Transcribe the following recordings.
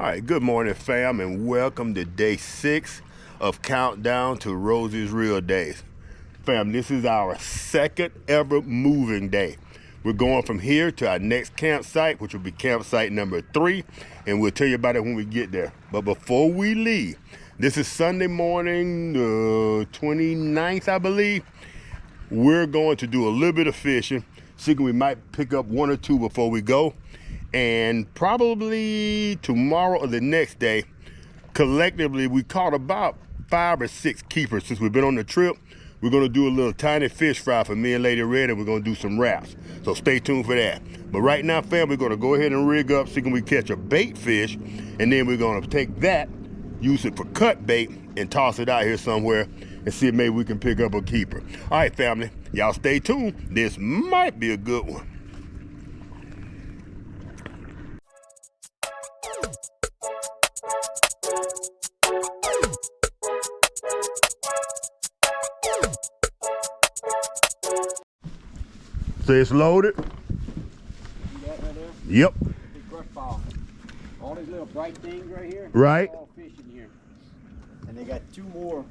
All right, good morning, fam, and welcome to day 6 of Countdown to Roseys Real Days. Fam, this is our second ever moving day. We're going from here to our next campsite, which will be campsite number 3, and we'll tell you about it when we get there. But before we leave, this is Sunday morning, 29th, I believe. We're going to do a little bit of fishing, thinking we might pick up 1 or 2 before we go. And probably tomorrow or the next day, collectively, we caught about 5 or 6 keepers since we've been on the trip. We're gonna do a little tiny fish fry for me and Lady Red, and we're gonna do some wraps. So stay tuned for that. But right now, fam, we're gonna go ahead and rig up, thinking we catch a bait fish, and then we're gonna take that, use it for cut bait, and toss it out here somewhere and see if maybe we can pick up a keeper. All right, family, y'all stay tuned. This might be a good one. So it's loaded? See that right there? Yep. Big brush pile. All these little bright things right here. Right. All fish in here. And they got 2 more,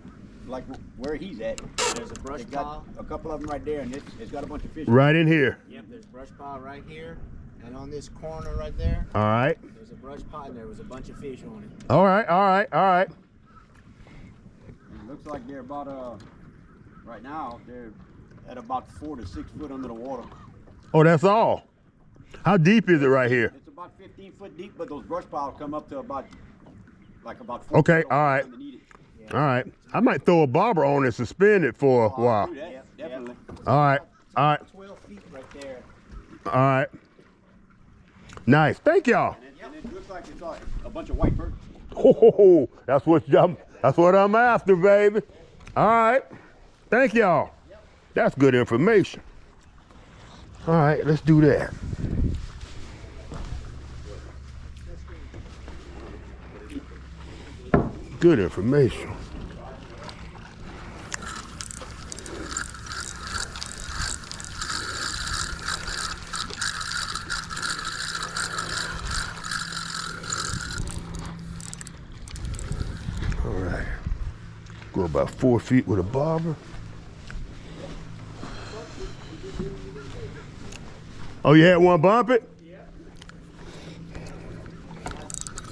like where he's at. There's a brush pile. A couple of them right there, and it's got a bunch of fish. Right in here. Yep, there's brush pile right here. And on this corner right there, All right. there's a brush pile and there was a bunch of fish on it. All right, all right, all right. And it looks like they're about, right now, they're at about 4 to 6 foot under the water. Oh, that's all. How deep is it right here? It's about 15 foot deep, but those brush piles come up to about 4 Okay, foot all right. underneath it. Yeah. All right. I might throw a bobber on and suspend it for a I'll while. do that, definitely. All right, all right, 12 feet right there. all right. Nice. Thank y'all. And it looks like it's a bunch of white perch. Oh, that's what I'm after, baby. All right. Thank y'all. That's good information. All right, let's do that. Good information. All right. Go about 4 feet with a bobber. Oh, you had one bump it? Yeah.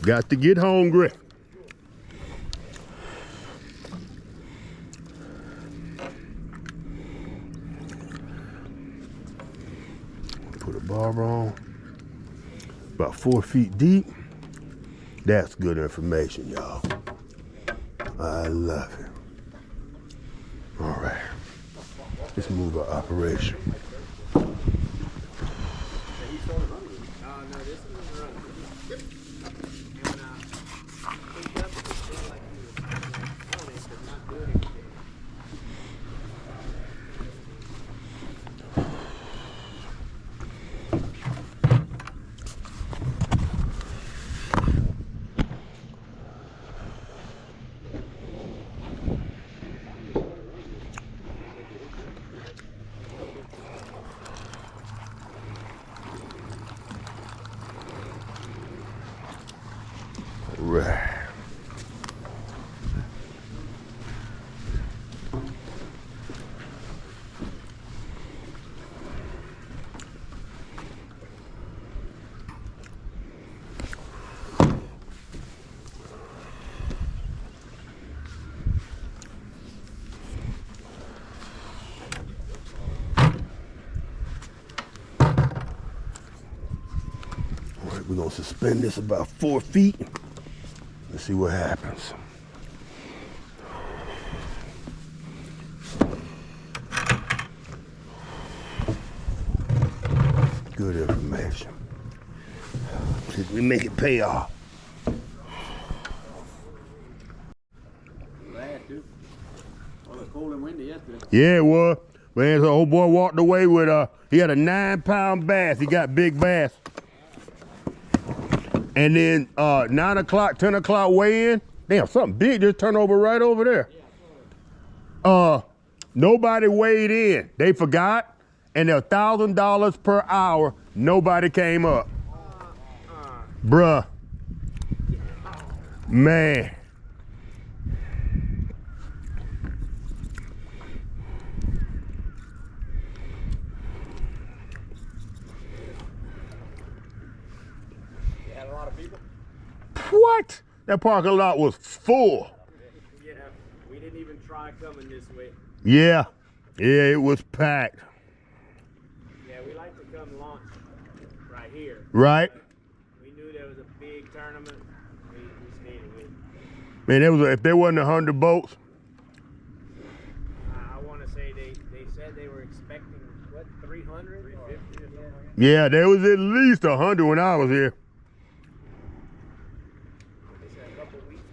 Got to get hungry. Put a bobber on. About 4 feet deep. That's good information, y'all. I love it. All right. Let's move our operation. No, this is running. Yep. And picked up it seemed like he was on it, but not doing anything. Right. All right, we're gonna suspend this about 4 feet. Let's see what happens. Good information. Did we make it pay off? Bad, too. Well, it's cold and windy yesterday. Yeah, it was. Man, the old boy walked away with he had a 9-pound bass. He got big bass. And then 9 o'clock, 10 o'clock weigh in. Damn, something big just turned over right over there. Nobody weighed in. They forgot, and they're $1,000 per hour. Nobody came up. Bruh. Man. You had a lot of people? What? That parking lot was full. Yeah, we didn't even try coming this way. Yeah. Yeah, it was packed. Yeah, we like to come launch right here. Right? We knew there was a big tournament. We stayed away. Man, it was if there wasn't 100 boats. I want to say they said they were expecting, what, 300? 350 or something? Yeah, there was at least 100 when I was here. They said a couple weeks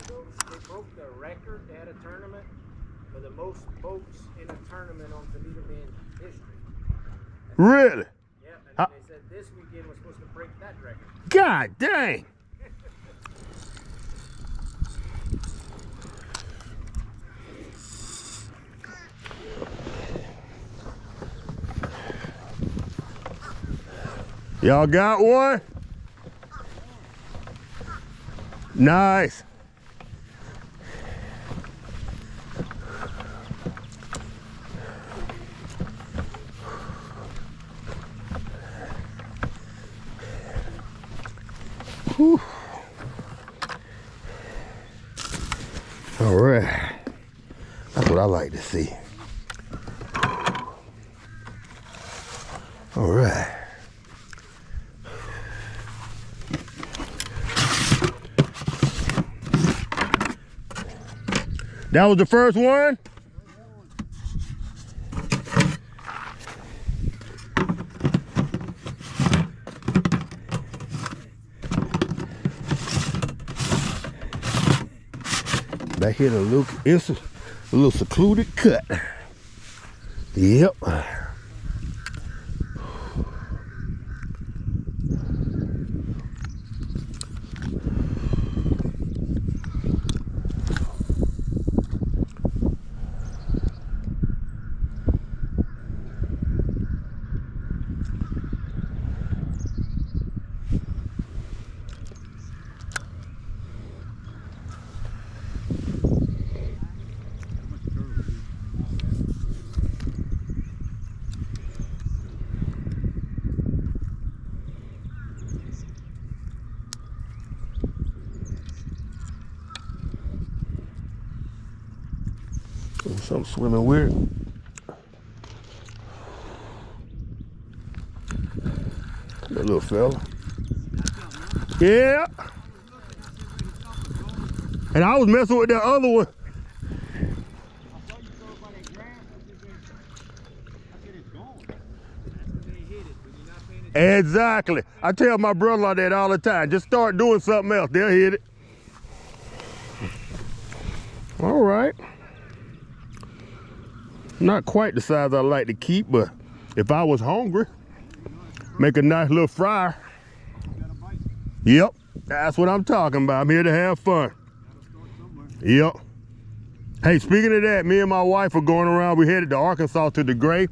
ago, they broke the record. They had a tournament for the most boats in a tournament on Toledo Bend history. Really? Yeah, and then they said this weekend was supposed to break that record. God dang. Y'all got one? Nice. Whew. All right. That's what I like to see. All right. That was the first one? Back here in a little secluded cut. Yep. Something swimming weird. That little fella. Yeah. And I was messing with that other one. Exactly. I tell my brother that all the time. Just start doing something else. They'll hit it. All right. Not quite the size I like to keep, but if I was hungry, make a nice little fryer. Yep, that's what I'm talking about. I'm here to have fun. Yep. Hey, speaking of that, me and my wife are going around. We headed to Arkansas to Degray.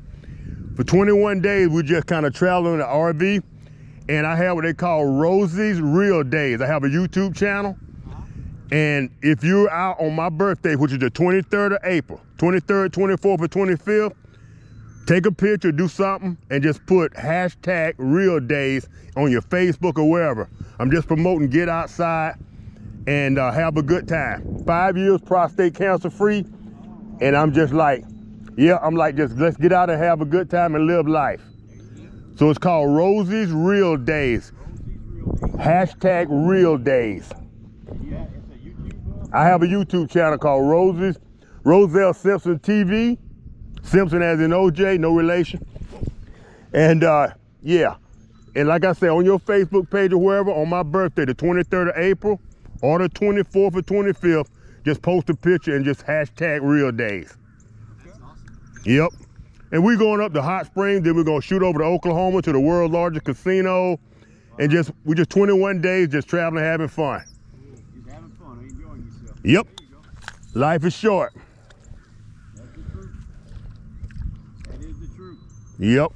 For 21 days, we just kind of traveling in the RV. And I have what they call Roseys Real Days. I have a YouTube channel. And if you're out on my birthday, which is the 23rd of April, 23rd, 24th, or 25th, take a picture, do something, and just put hashtag Real Days on your Facebook or wherever. I'm just promoting get outside and have a good time. 5 years prostate cancer free. And I'm just like, yeah, I'm like, just let's get out and have a good time and live life. So it's called Roseys Real Days. Hashtag Real Days. I have a YouTube channel called Roseys, Roselle Simpson TV. Simpson as in OJ, no relation. And yeah, and like I said, on your Facebook page or wherever, on my birthday, the 23rd of April, or the 24th or 25th, just post a picture and just hashtag Real Days. That's awesome. Yep. And we're going up to Hot Springs, then we're gonna shoot over to Oklahoma to the world's largest casino. And we just 21 days just traveling, having fun. Just having fun, enjoying yourself. Yep. There you go. Life is short. That's the truth. That is the truth. Yep.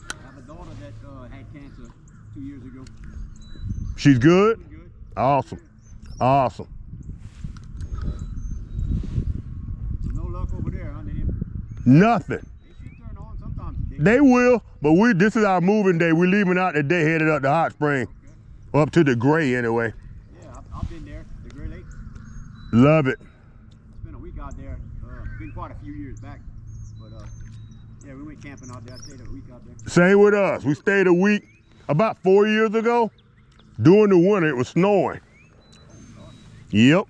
I have a daughter that had cancer 2 years ago. She's good? Good. Awesome. Awesome. No luck over there, huh? Nothing. They should turn on sometimes. They will, but this is our moving day. We're leaving out today, headed up to Hot Spring. Okay. Up to Degray anyway. Yeah, I've been there, Degray Lake. Love it. Spent a week out there. Been quite a few years back. But yeah, we went camping out there. I stayed a week out there. Same with us. We stayed a week about 4 years ago. During the winter, it was snowing. Yep.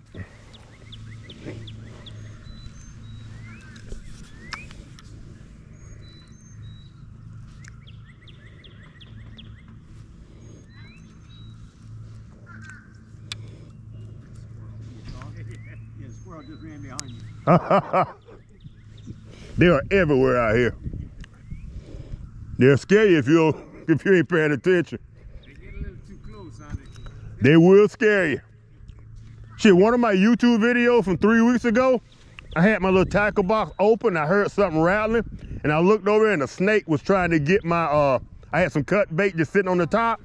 Yeah, the squirrel just ran behind you. They are everywhere out here. They'll scare you if you ain't paying attention. They get a little too close on it. They will scare you. Shit, one of my YouTube videos from 3 weeks ago, I had my little tackle box open. I heard something rattling, and I looked over and a snake was trying to get my, I had some cut bait just sitting on the top.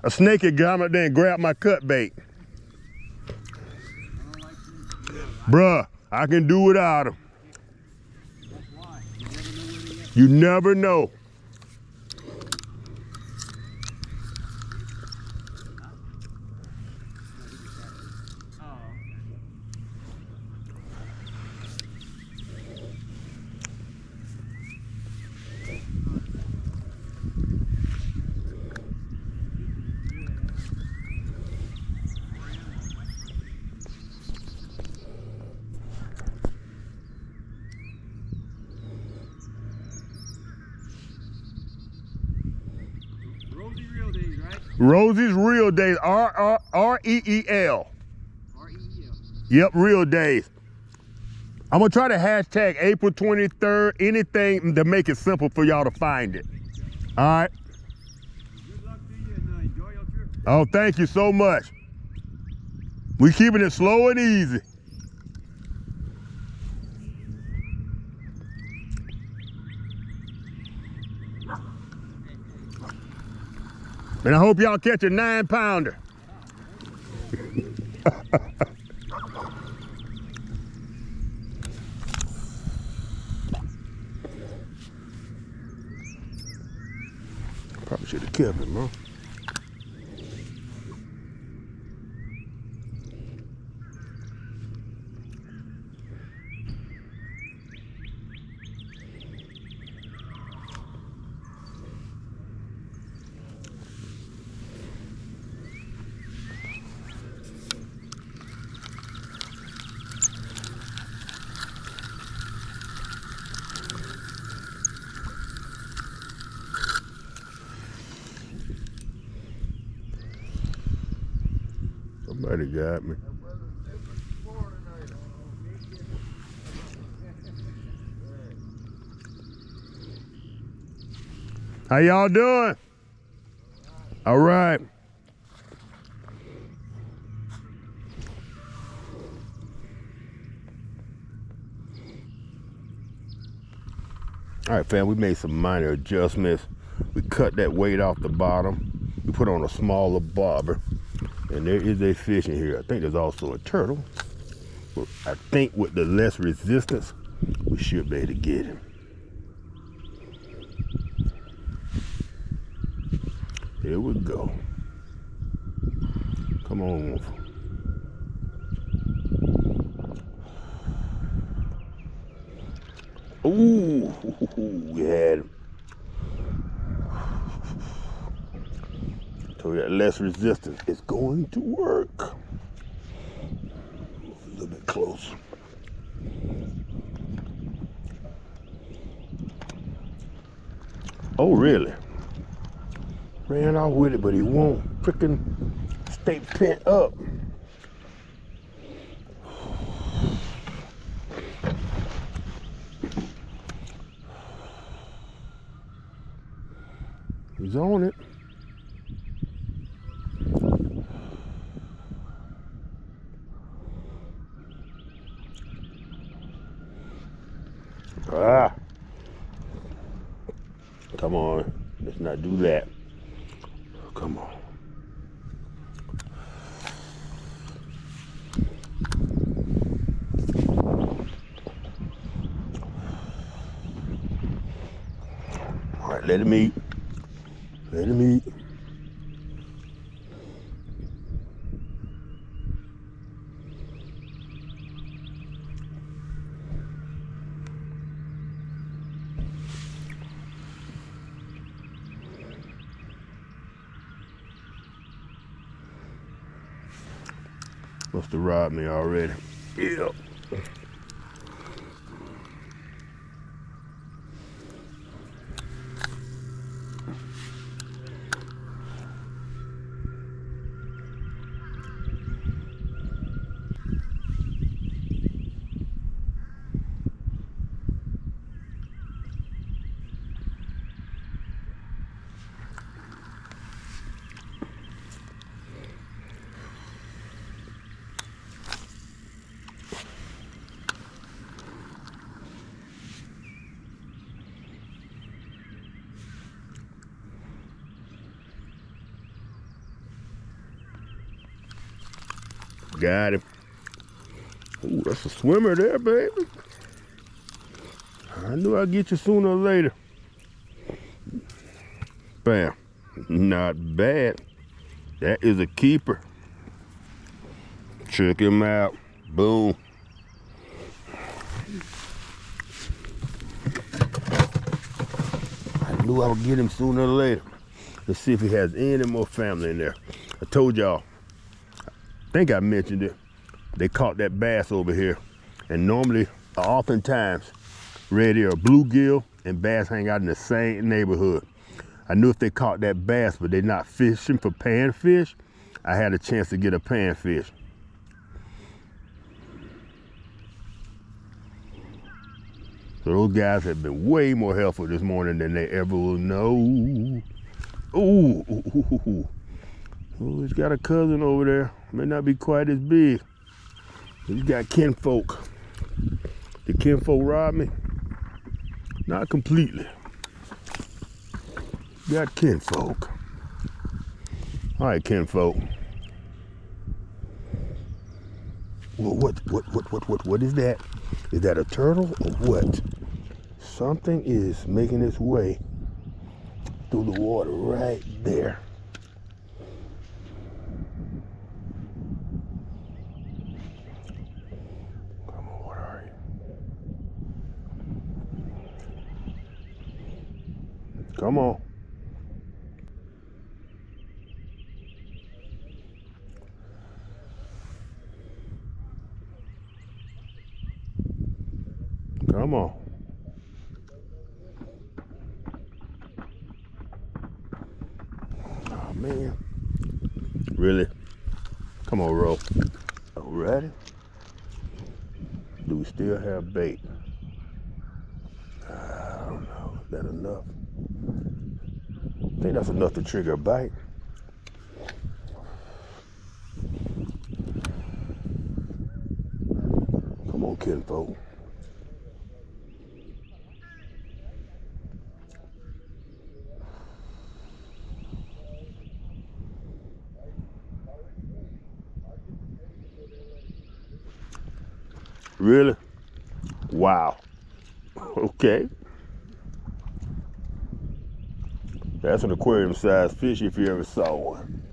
A snake had gone up there and grabbed my cut bait. Bruh, I can do without them. You never know. Roseys Real Days, R-E-E-L. R-E-E-L. Yep, Real Days. I'm gonna try to hashtag April 23rd, anything to make it simple for y'all to find it. All right? Good luck to you and enjoy your trip. Oh, thank you so much. We keeping it slow and easy. And I hope y'all catch a 9-pounder. Probably should have kept him, huh? Somebody got me. How y'all doing? All right. All right, fam, we made some minor adjustments. We cut that weight off the bottom. We put on a smaller bobber. And there is a fish in here. I think there's also a turtle. But I think with the less resistance, we should be able to get him. Here we go. Come on. Ooh, we had him. So that less resistance is going to work. Move a little bit closer. Oh, really? Ran off with it, but he won't freaking stay pent up. He's on it. Ah. Come on. Let's not do that. Come on. Let him eat. Let him eat. Must have robbed me already. Yep. Got him. Ooh, that's a swimmer there, baby. I knew I'd get you sooner or later. Bam. Not bad. That is a keeper. Check him out. Boom. I knew I would get him sooner or later. Let's see if he has any more family in there. I told y'all, I think I mentioned it, they caught that bass over here. And normally, oftentimes, red ear, bluegill, and bass hang out in the same neighborhood. I knew if they caught that bass, but they're not fishing for panfish, I had a chance to get a panfish. So those guys have been way more helpful this morning than they ever will know. Ooh, ooh, ooh. Oh, he's got a cousin over there. May not be quite as big. He's got kinfolk. Did kinfolk rob me? Not completely. Got kinfolk. All right, kinfolk. Well, what is that? Is that a turtle or what? Something is making its way through the water right there. Come on, what are you? Come on. Come on. Oh, man. Really? Come on, Ro. Alrighty. Do we still have bait? I don't know. Is that enough? I think that's enough to trigger a bite. Come on, kinfolk. Really? Wow. Okay. That's an aquarium-sized fish if you ever saw one.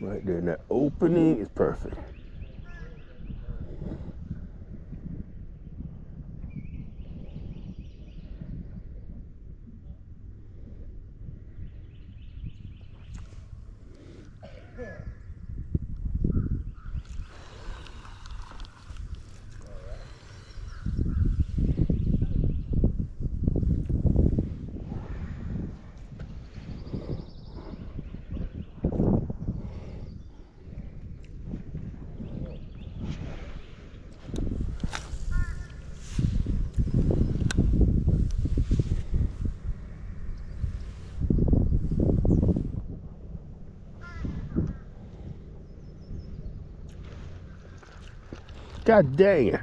Right there in that opening is perfect. God dang it.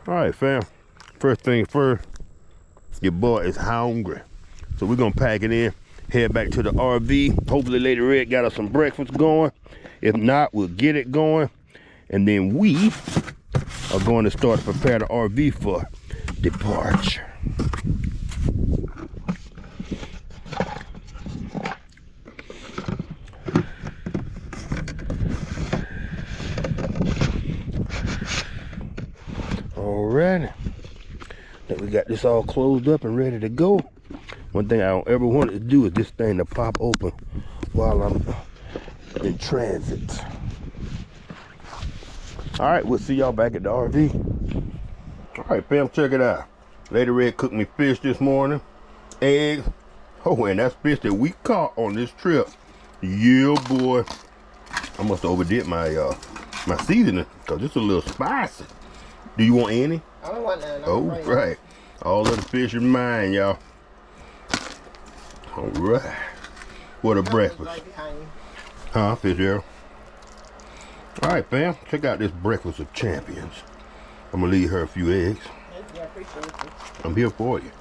All right, fam. First thing first, your boy is hungry. So we're gonna pack it in, head back to the RV. Hopefully Lady Red got us some breakfast going. If not, we'll get it going. And then we are going to start to prepare the RV for departure. Alrighty. Then we got this all closed up and ready to go. One thing I don't ever want to do is this thing to pop open while I'm in transit. All right, we'll see y'all back at the RV. All right, fam, check it out. Lady Red cooked me fish this morning, eggs. Oh, and that's fish that we caught on this trip. Yeah, boy. I must have overdid my my seasoning because it's a little spicy. Do you want any? I don't want none. Oh, right. All of the fish is mine, y'all. All right. What a breakfast. Right behind you. Huh, Fitzgerald? All right, fam. Check out this breakfast of champions. I'm gonna leave her a few eggs. Yeah, appreciate it. I'm here for you.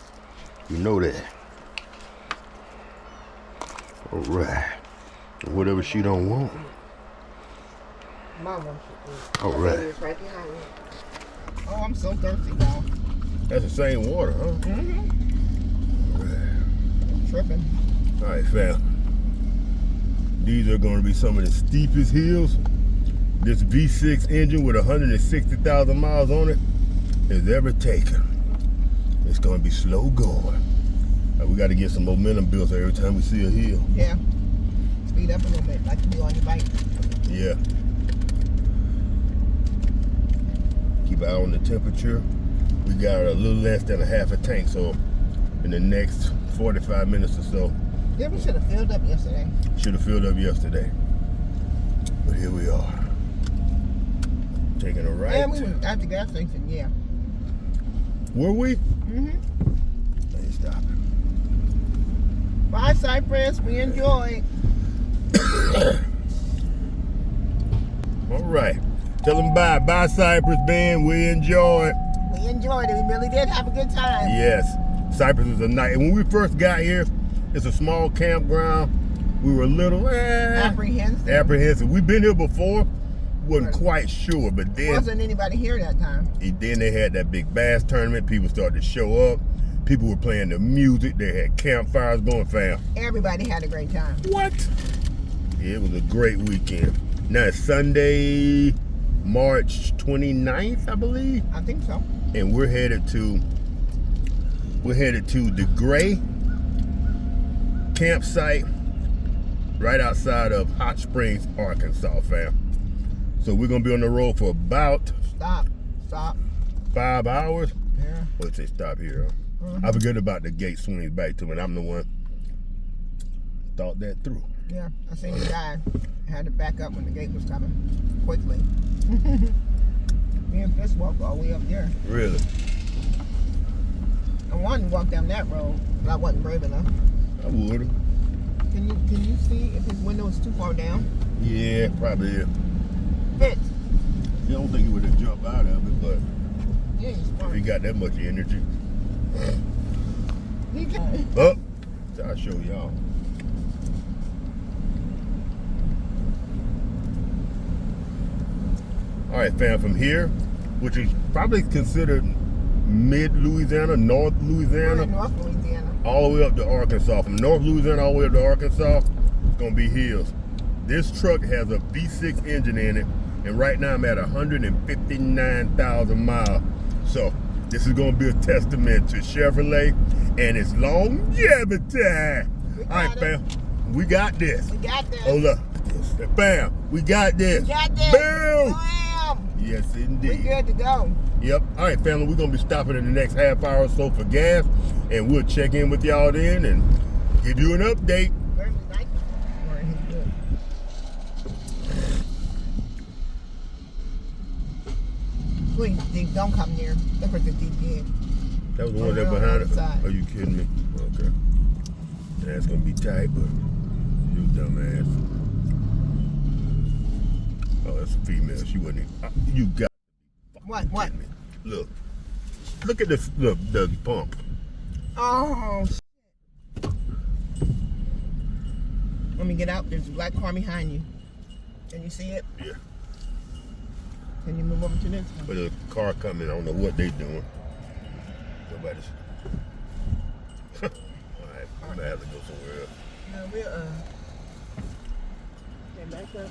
You know that. All right. Whatever she don't want. Mama. All right. It's right behind you. Oh, I'm so thirsty, y'all. That's the same water, huh? Mm-hmm. All right. I'm tripping. All right, fam. These are going to be some of the steepest hills this V6 engine with 160,000 miles on it has ever taken. It's going to be slow going. We got to get some momentum built every time we see a hill. Yeah. Speed up a little bit, like you do on your bike. Yeah. Keep an eye on the temperature. We got a little less than a half a tank, so in the next 45 minutes or so. Yeah, we should have filled up yesterday. Should have filled up yesterday. But here we are. Taking a right. Yeah, we were at the gas station, yeah. Were we? Mm-hmm. I ain't stopping. Bye, Cypress. We enjoyed. All right. Tell them bye. Bye, Cypress, Ben. We enjoyed. We enjoyed it. We really did have a good time. Yes. Cypress is a night. And when we first got here, it's a small campground. We were a little apprehensive. We've been here before. Wasn't quite sure, but then wasn't anybody here that time. Then they had that big bass tournament. People started to show up. People were playing the music. They had campfires going, fam. Everybody had a great time. What? Yeah, it was a great weekend. Now it's Sunday, March 29th, I believe. I think so. And we're headed to Degray campsite right outside of Hot Springs, Arkansas, fam. So we're gonna be on the road for about Stop. 5 hours. Yeah. Let's say stop here. Mm-hmm. I forget about the gate swings back to me. I'm the one thought that through. Yeah, I seen the guy had to back up when the gate was coming quickly. Me and Fist walked all the way up there. Really? I wanted to walk down that road, but I wasn't brave enough. I would. Can you see if his window is too far down? Yeah, probably is. Fitz. I don't think he would have jumped out of it, but Yeah, he's smart. he got that much energy. He did. Oh, I'll show y'all. All right, fam, from here, which is probably considered mid-Louisiana, North We're Louisiana, in North Louisiana. all the way up to Arkansas. From North Louisiana all the way up to Arkansas, it's gonna be hills. This truck has a V6 engine in it, and right now I'm at 159,000 miles. So this is gonna be a testament to Chevrolet and its longevity. All right, fam, we got this. We got this. Hold up. Bam, we got this. We got this. Boom. Bam. Yes, We indeed. good to go. Yep. All right, family, we're going to be stopping in the next half hour or so for gas, and we'll check in with y'all then and give you an update. Where's the night? Where he's good. Please, Deep, don't come near. Look at the deep end. That was the one Oh, that no, behind on it. the side. Are you kidding me? Okay. That's going to be tight, but you dumbass. Oh, that's a female. She wasn't even. You got What? me. Look, Look at the pump. Oh, shit. Let me get out. There's a black car behind you. Can you see it? Yeah. Can you move over to this one? But a car coming, I don't know what they doing. Nobody's. Alright, I'm gonna have to go somewhere else. No, we're okay, back up.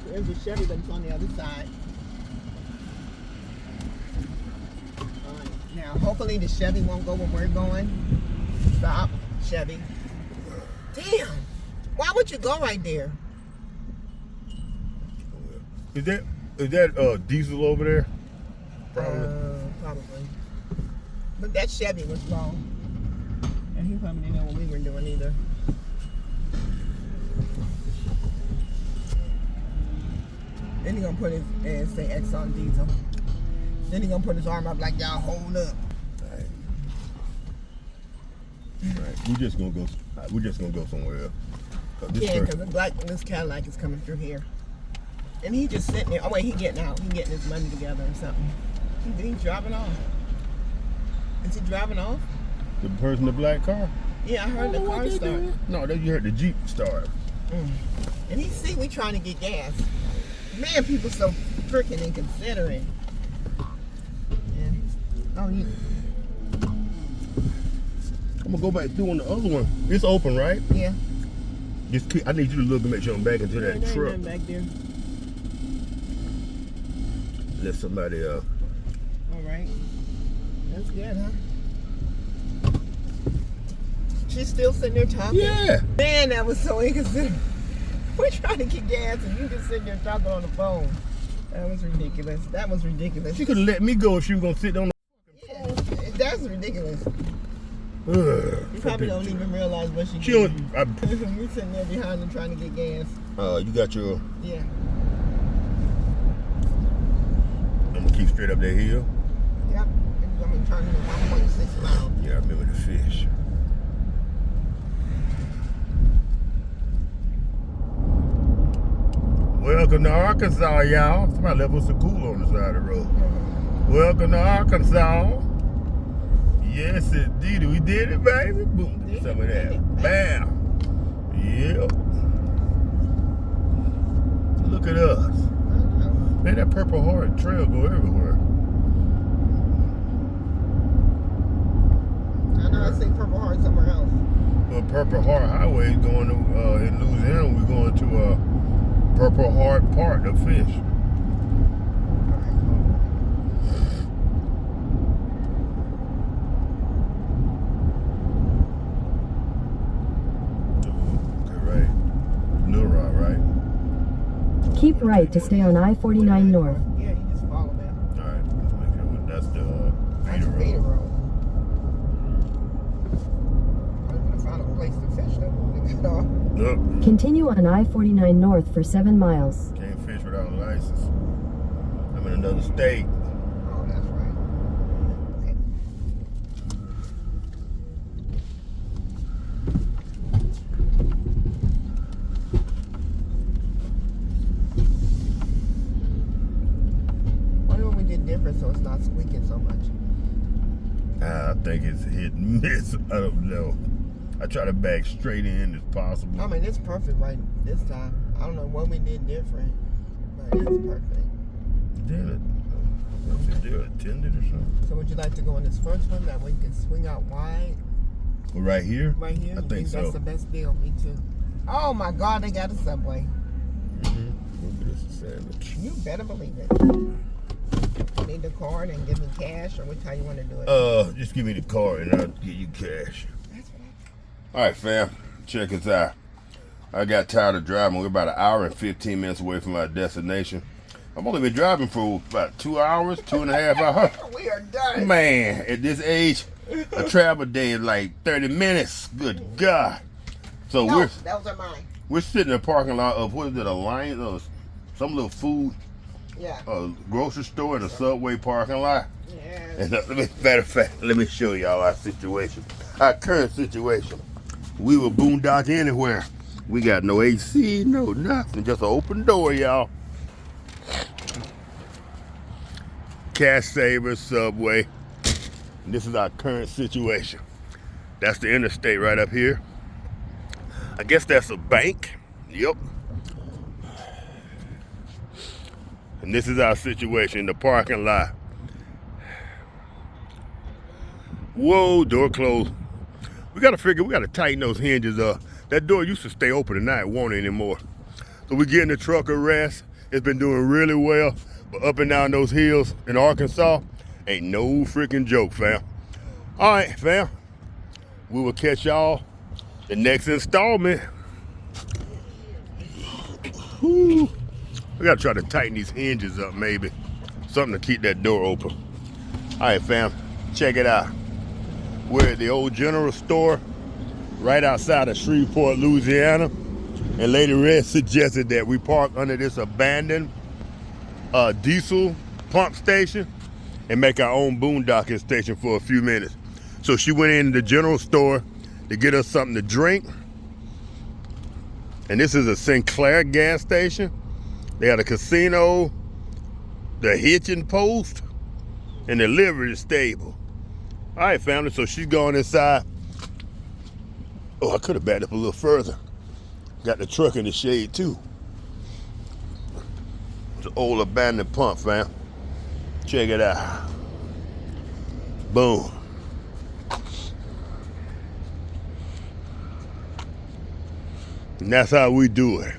There's a Chevy that's on the other side. Alright, now hopefully the Chevy won't go where we're going. Stop, Chevy. Damn! Why would you go right there? Is that diesel over there? Probably. But that Chevy was wrong. And he probably didn't know what we were doing either. Then he gonna put his and say Exxon diesel. Then he gonna put his arm up like y'all hold up. Alright. Alright. We're just gonna go somewhere else. Because this Cadillac is coming through here. And he just sitting there. Oh wait, he getting out. He getting his money together or something. He's driving off. Is he driving off? The person in the black car? Yeah, I heard the car start. No, you heard the Jeep start. And he see we trying to get gas. Man, people so freaking inconsiderate. Yeah. Oh, you. I'm gonna go back through on the other one. It's open, right? Yeah. I need you to look and make sure I'm back into that There truck. ain't nothing back there. Let somebody All right. That's good, huh? She's still sitting there talking? Yeah. Man, that was so inconsiderate. We're trying to get gas and you just sitting there talking on the phone. That was ridiculous. That was ridiculous. She could have let me go if she was gonna sit on the Yeah, that's ridiculous. Ugh. You probably don't even realize what she She did. don't. You're sitting there behind her trying to get gas. You got your. Yeah. I'm gonna keep straight up that hill. Yep. I'm gonna turn in 1.6 miles. Yeah, I remember the fish. Welcome to Arkansas, y'all. Somebody left us a cooler on the side of the road. Welcome to Arkansas. Yes, indeed. We did it, baby. Boom. Did Some of it, that. did it. Bam. Yep. Look at us. Man, that Purple Heart trail go everywhere. I know I see Purple Heart somewhere else. Well, Purple Heart Highway is going to, in Louisiana, we're going to Purple Heart Park to fish. Keep right to stay on I-49 North. Yeah, you just follow that. Alright, let's make sure that's the That's feeder feeder road. road. I'm gonna find a place to fish though. When we get off. Nope. Continue on I-49 North for 7 miles. Can't fish without a license. I'm in another state. Oh, that's right. Okay. Wonder what we did different so it's not squeaking so much. I think it's hit and miss. I don't know. I try to back straight in as possible. I mean, it's perfect right this time. I don't know what we did different, but it's perfect. Did it? Did it attended or something? So would you like to go on this first one? That way you can swing out wide? Well, right here? Right here? I You think so. That's the best deal. Me too. Oh my God, they got a Subway. Look at this sandwich. You better believe it. You need the card and give me cash, or how you want to do it? Just give me the card and I'll give you cash. That's what All right, fam. Check this out. I got tired of driving. We're about an hour and 15 minutes away from our destination. I've only been driving for about 2 hours, 2.5 hours. We are done. Man, at this age, a travel day is like 30 minutes. Good God. So No, those are mine. we're sitting in the parking lot of, what is it, Alliance or some little food, Yeah. grocery store and a Subway parking lot. Yeah. And matter of fact, let me show y'all our situation, our current situation. We were boondocking anywhere. We got no AC, no nothing, just an open door, y'all. Cash Savers, Subway. And this is our current situation. That's the interstate right up here. I guess that's a bank. Yep. And this is our situation in the parking lot. Whoa, door closed. We gotta tighten those hinges up. That door used to stay open tonight, it won't anymore. So we getting the truck a rest. It's been doing really well, but up and down those hills in Arkansas ain't no freaking joke, fam. All right, fam. We will catch y'all the next installment. Whew. We gotta try to tighten these hinges up, maybe. Something to keep that door open. All right, fam, check it out. We're at the old general store right outside of Shreveport, Louisiana. And Lady Red suggested that we park under this abandoned diesel pump station and make our own boondocking station for a few minutes. So she went in the general store to get us something to drink. And this is a Sinclair gas station. They got a casino, the hitching post, and the livery stable. All right, family, so she's going inside. Oh, I could have backed up a little further. Got the truck in the shade too. It's an old abandoned pump, fam. Check it out. Boom. And that's how we do it.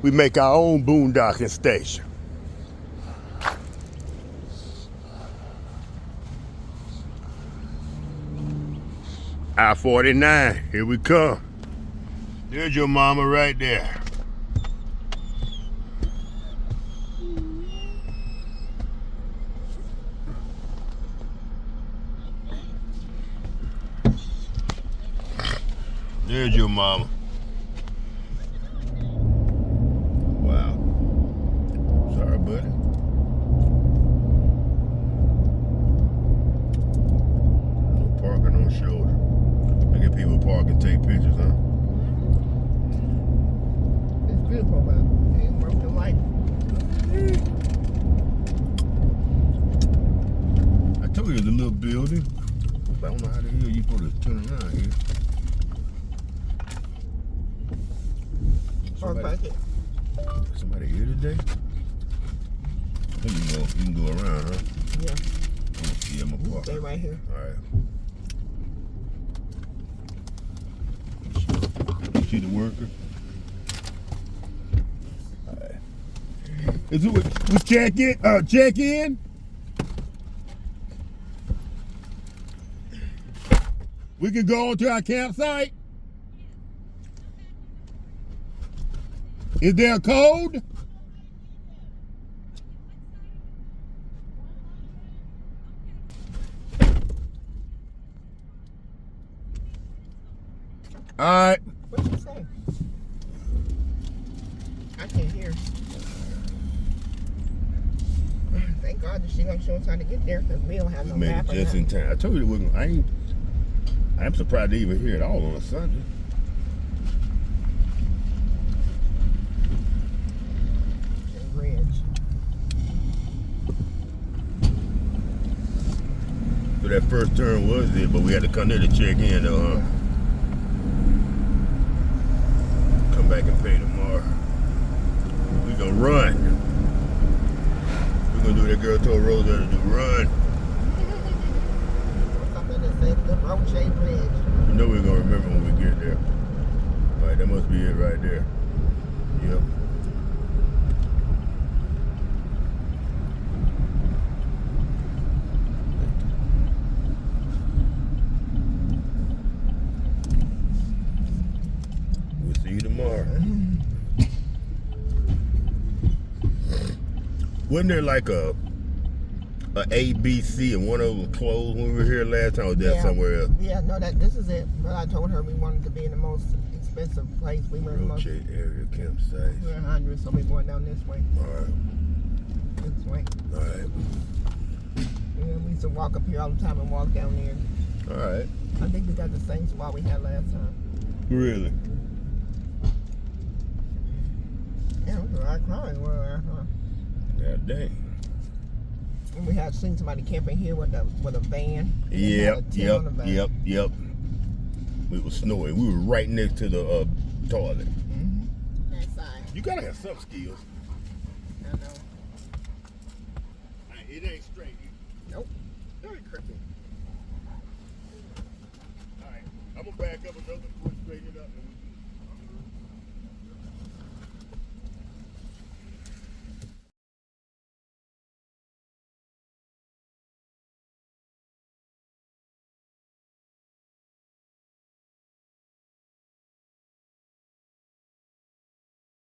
We make our own boondocking station. I-49, here we come. There's your mama right there. There's your mama. Wow. Sorry, buddy. No parking on shoulder. Look at people park and take pictures, huh? It's beautiful, but it ain't worth the life. I told you it's a little building. But I don't know how the hell you supposed to turn around here. Somebody here today? I think you can go around, huh? Yeah. I'm gonna see him apart. Stay right here. Alright. You see the worker? Alright. Is it we check in? We can go on to our campsite? Is there a code? All right. What did you say? I can't hear. Thank God that she gonna show us how to get there because we don't have no Made map. it just in time. I told you it wasn't. I'm surprised to even hear it all on a Sunday. So that first turn was there, but we had to come there to check in though, huh? Come back and pay tomorrow. We gonna run. We're gonna do what that girl told Rosa to do, run. You know we're gonna remember when we get there. All right, that must be it right there. Yep. See you tomorrow. Wasn't there like a A, B, C, and one of them was closed when we were here last time? Or was that somewhere else? Yeah, no, this is it. But I told her we wanted to be in the most expensive place. We were in the most. Rotate area campsite. We're 100, so we're going down this way. All right. This way. All right. Yeah, we used to walk up here all the time and walk down there. All right. I think we got the same spot we had last time. Really? Yeah, it was a lot of crowd. God dang. And we had seen somebody camping here with a van. And they had a Yep, tent on the back. yep. It was snowing. We were right next to the toilet. That side. You gotta have some skills. I know. It ain't straight. Nope. Very crooked. All right, I'm gonna back up another foot, straighten it up.